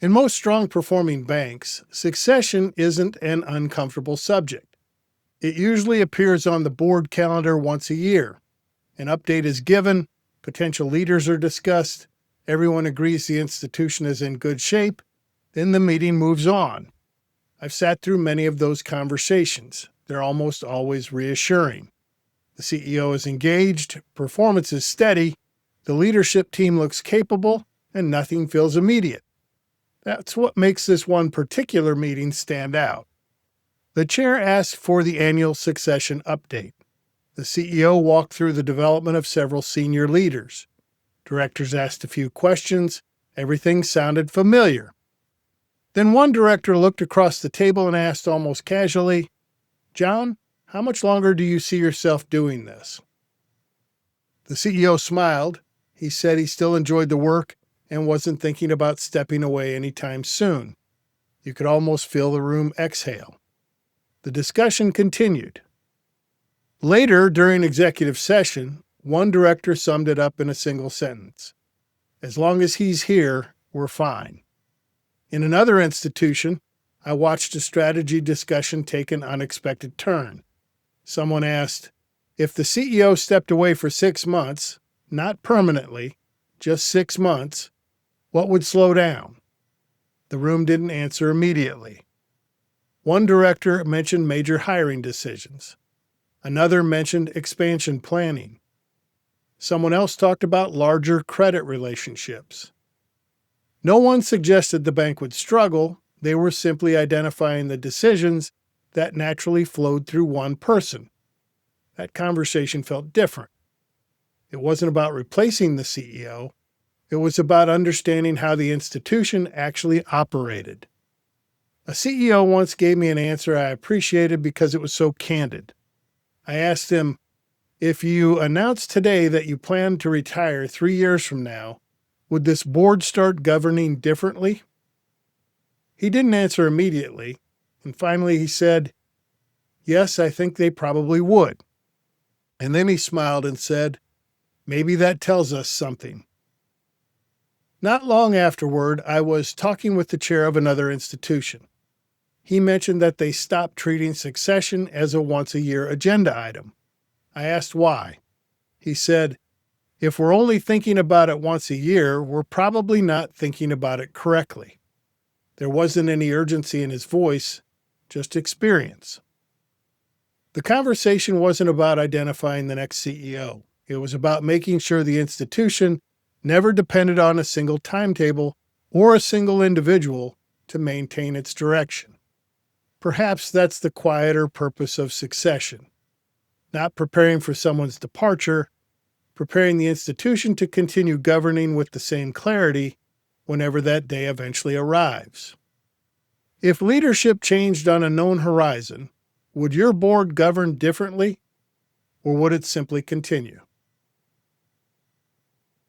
In most strong performing banks, succession isn't an uncomfortable subject. It usually appears on the board calendar once a year. An update is given, potential leaders are discussed, everyone agrees the institution is in good shape, then the meeting moves on. I've sat through many of those conversations. They're almost always reassuring. The CEO is engaged, performance is steady, the leadership team looks capable, and nothing feels immediate. That's what makes this one particular meeting stand out. The chair asked for the annual succession update. The CEO walked through the development of several senior leaders. Directors asked a few questions. Everything sounded familiar. Then one director looked across the table and asked almost casually, "John, how much longer do you see yourself doing this?" The CEO smiled. He said he still enjoyed the work and wasn't thinking about stepping away anytime soon. You could almost feel the room exhale. The discussion continued. Later, during executive session, one director summed it up in a single sentence. "As long as he's here, we're fine." In another institution, I watched a strategy discussion take an unexpected turn. Someone asked, "If the CEO stepped away for 6 months, not permanently, just 6 months, what would slow down?" The room didn't answer immediately. One director mentioned major hiring decisions. Another mentioned expansion planning. Someone else talked about larger credit relationships. No one suggested the bank would struggle. They were simply identifying the decisions that naturally flowed through one person. That conversation felt different. It wasn't about replacing the CEO. It was about understanding how the institution actually operated. A CEO once gave me an answer I appreciated because it was so candid. I asked him, "If you announced today that you plan to retire 3 years from now, would this board start governing differently?" He didn't answer immediately, and finally he said, "Yes, I think they probably would." And then he smiled and said, "Maybe that tells us something." Not long afterward, I was talking with the chair of another institution. He mentioned that they stopped treating succession as a once-a-year agenda item. I asked why. He said, "If we're only thinking about it once a year, we're probably not thinking about it correctly." There wasn't any urgency in his voice, just experience. The conversation wasn't about identifying the next CEO. It was about making sure the institution never depended on a single timetable or a single individual to maintain its direction. Perhaps that's the quieter purpose of succession. Not preparing for someone's departure, preparing the institution to continue governing with the same clarity whenever that day eventually arrives. If leadership changed on a known horizon, would your board govern differently, or would it simply continue?